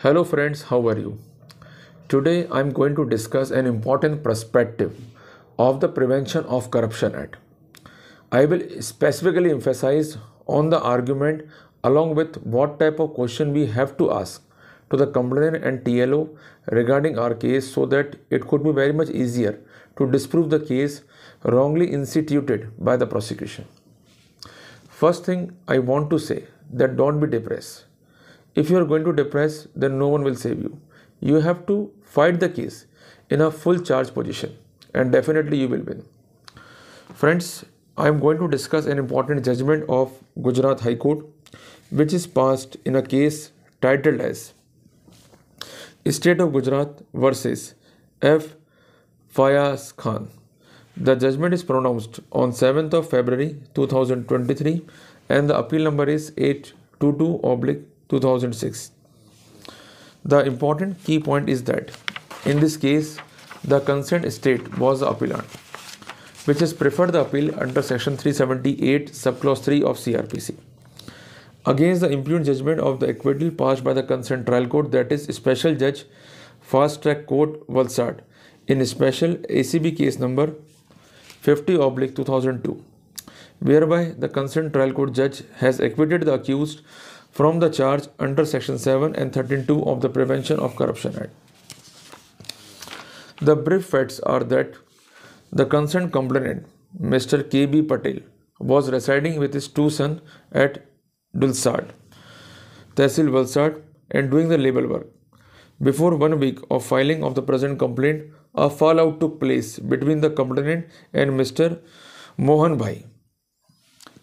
Hello friends, how are you? Today I am going to discuss an important perspective of the Prevention of Corruption Act. I will specifically emphasize on the argument along with what type of question we have to ask to the complainant and TLO regarding our case so that it could be very much easier to disprove the case wrongly instituted by the prosecution. First thing I want to say that don't be depressed. If you are going to depress, then no one will save you. You have to fight the case in a full charge position and definitely you will win. Friends, I am going to discuss an important judgment of Gujarat High Court which is passed in a case titled as State of Gujarat versus F. Fayaz Khan. The judgment is pronounced on 7th of February 2023 and the appeal number is 822/2006. The important key point is that in this case, the concerned state was the appellant, which has preferred the appeal under section 378 subclause 3 of CRPC against the impugned judgment of the acquittal passed by the concerned trial court, that is Special Judge Fast Track Court Valsad in special ACB case number 50/2002, whereby the concerned trial court judge has acquitted the accused from the charge under section 7 and 13(2) of the Prevention of Corruption Act. The brief facts are that the concerned complainant, Mr. K.B. Patel, was residing with his two sons at Dulsad, Tehsil Valsad, and doing the labor work. Before 1 week of filing of the present complaint, a fallout took place between the complainant and Mr. Mohan Bhai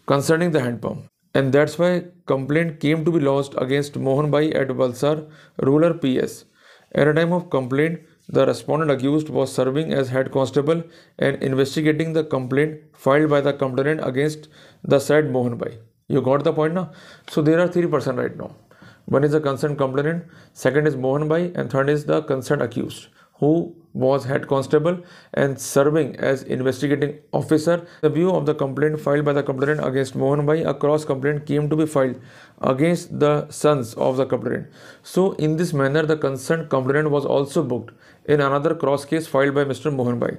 concerning the hand pump. And that's why complaint came to be lodged against Mohan Bhai at Valsad Rural PS. At a time of complaint, the respondent accused was serving as head constable and investigating the complaint filed by the complainant against the said Mohan Bhai. You got the point now? So there are three persons right now. One is the concerned complainant, second is Mohan Bhai, and third is the concerned accused, who was head constable and serving as investigating officer. The view of the complaint filed by the complainant against Mohan Bhai, a cross complaint came to be filed against the sons of the complainant. So in this manner, the concerned complainant was also booked in another cross case filed by Mr. Mohan Bhai.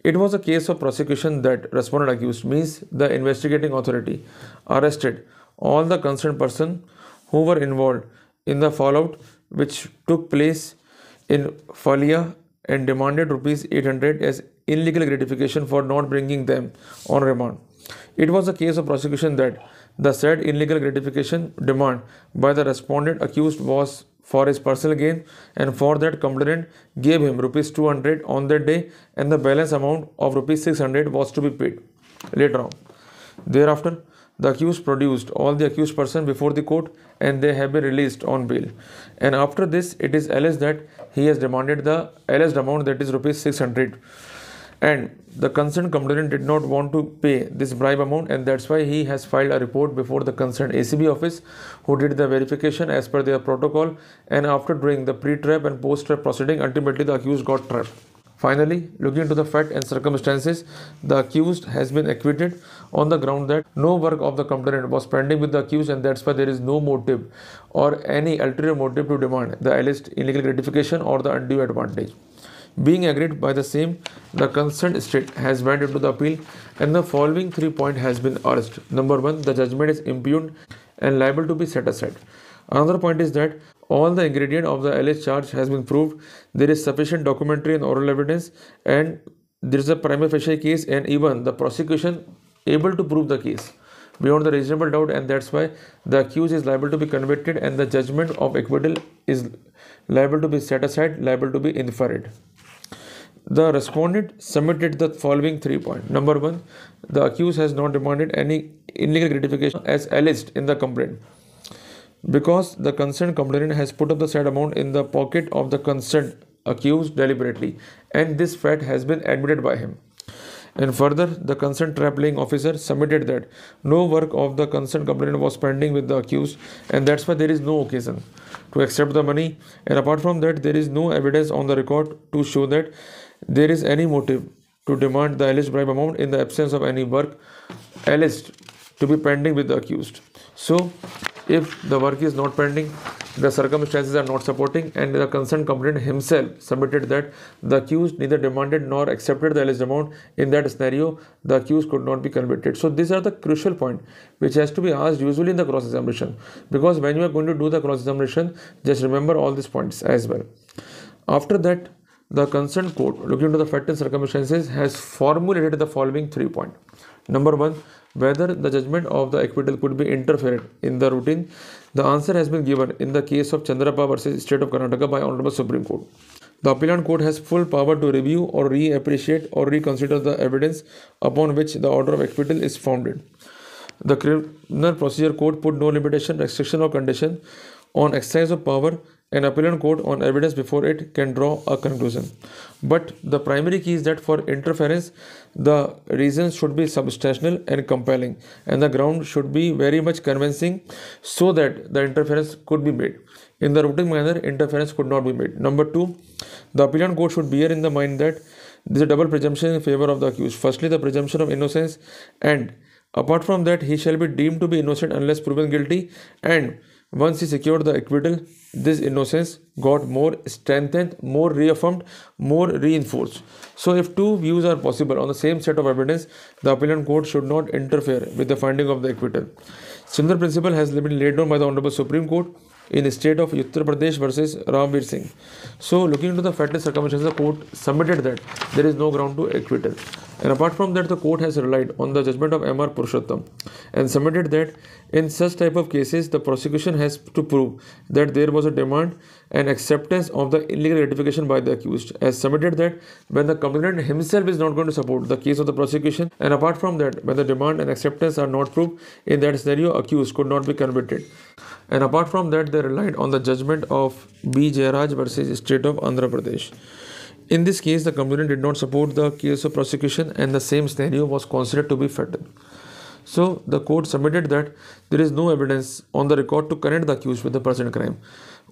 It was a case of prosecution that respondent accused, means the investigating authority, arrested all the concerned persons who were involved in the fallout which took place in Falia and demanded rupees 800 as illegal gratification for not bringing them on remand. It was a case of prosecution that the said illegal gratification demand by the respondent accused was for his personal gain, and for that complainant gave him rupees 200 on that day, and the balance amount of rupees 600 was to be paid later on. Thereafter, the accused produced all the accused person before the court and they have been released on bail. And after this, it is alleged that he has demanded the alleged amount, that is rupees 600. And the concerned complainant did not want to pay this bribe amount, and that's why he has filed a report before the concerned ACB office, who did the verification as per their protocol. And after doing the pre-trap and post-trap proceeding, ultimately the accused got trapped. Finally, looking into the fact and circumstances, the accused has been acquitted on the ground that no work of the complainant was pending with the accused, and that's why there is no motive or any ulterior motive to demand the alleged illegal gratification or the undue advantage. Being agreed by the same, the concerned state has went into the appeal, and the following 3 points has been urged. Number 1, the judgment is impugned and liable to be set aside. Another point is that all the ingredient of the alleged charge has been proved. There is sufficient documentary and oral evidence, and there is a prima facie case, and even the prosecution able to prove the case beyond the reasonable doubt, and that's why the accused is liable to be convicted and the judgment of acquittal is liable to be set aside, liable to be infirmed. The respondent submitted the following 3 points. Number 1, the accused has not demanded any illegal gratification as alleged in the complaint, because the concerned complainant has put up the said amount in the pocket of the concerned accused deliberately, and this fact has been admitted by him. And further, the concerned trap-laying officer submitted that no work of the concerned complainant was pending with the accused, and that's why there is no occasion to accept the money. And apart from that, there is no evidence on the record to show that there is any motive to demand the alleged bribe amount in the absence of any work alleged to be pending with the accused. So, if the work is not pending, the circumstances are not supporting, and the concerned complainant himself submitted that the accused neither demanded nor accepted the alleged amount. In that scenario, the accused could not be convicted. So these are the crucial point which has to be asked usually in the cross-examination, because when you are going to do the cross-examination, just remember all these points as well. After that, the concerned court, looking into the facts and circumstances, has formulated the following 3 points. Number 1, whether the judgment of the acquittal could be interfered in the routine. The answer has been given in the case of Chandrappa versus State of Karnataka by Honorable Supreme Court. The appellant court has full power to review or reappreciate or reconsider the evidence upon which the order of acquittal is founded. The criminal procedure court put no limitation, restriction or condition on exercise of power. An appellant court on evidence before it can draw a conclusion. But the primary key is that for interference, the reasons should be substantial and compelling, and the ground should be very much convincing so that the interference could be made. In the routine manner, interference could not be made. Number 2, the appellant court should bear in the mind that there is a double presumption in favor of the accused. Firstly, the presumption of innocence, and apart from that, he shall be deemed to be innocent unless proven guilty, and once he secured the acquittal, this innocence got more strengthened, more reaffirmed, more reinforced. So if two views are possible on the same set of evidence, the appellant court should not interfere with the finding of the acquittal. Similar principle has been laid down by the Honorable Supreme Court in the state of Uttar Pradesh versus Ramveer Singh. So looking into the facts and circumstances, the court submitted that there is no ground to acquittal. And apart from that, the court has relied on the judgment of M.R. Purushottam and submitted that in such type of cases, the prosecution has to prove that there was a demand and acceptance of the illegal gratification by the accused, as submitted that when the complainant himself is not going to support the case of the prosecution, and apart from that, when the demand and acceptance are not proved, in that scenario, accused could not be convicted. And apart from that, they relied on the judgment of B. Jayaraj versus State of Andhra Pradesh. In this case, the complainant did not support the case of prosecution, and the same scenario was considered to be fatal. So the court submitted that there is no evidence on the record to connect the accused with the present crime.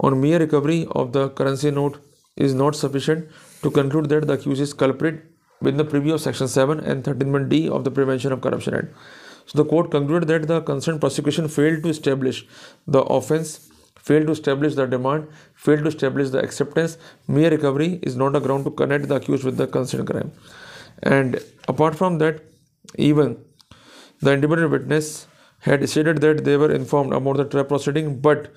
On mere recovery of the currency note is not sufficient to conclude that the accused is culprit within the preview of Section 7 and 13(d) of the Prevention of Corruption Act. So the court concluded that the concerned prosecution failed to establish the offence, failed to establish the demand, failed to establish the acceptance. Mere recovery is not a ground to connect the accused with the concerned crime. And apart from that, even the independent witness had stated that they were informed about the trial proceeding, but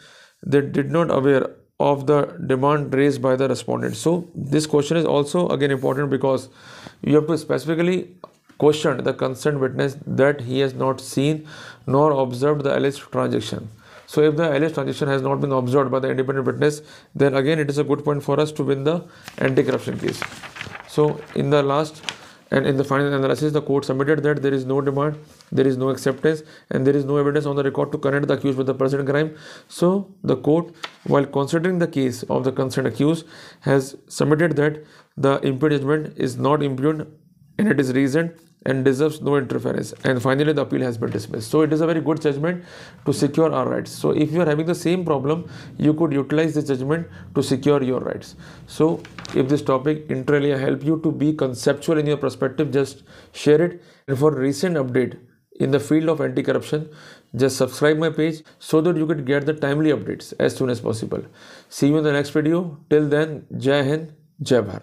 they did not aware of the demand raised by the respondent. So this question is also again important, because you have to specifically question the concerned witness that he has not seen nor observed the alleged transaction. So if the alleged transaction has not been observed by the independent witness, then again it is a good point for us to win the anti-corruption case. So in the last and in the final analysis, the court submitted that there is no demand, there is no acceptance, and there is no evidence on the record to connect the accused with the present crime. So the court, while considering the case of the concerned accused, has submitted that the impugned judgment is not impugned and it is reasoned and deserves no interference, and finally the appeal has been dismissed. So it is a very good judgment to secure our rights. So if you are having the same problem, you could utilize this judgment to secure your rights. So if this topic inter alia help you to be conceptual in your perspective, just share it. And for recent update in the field of anti-corruption, just subscribe my page so that you could get the timely updates as soon as possible. See you in the next video. Till then, Jai Hind, Jai Bharat.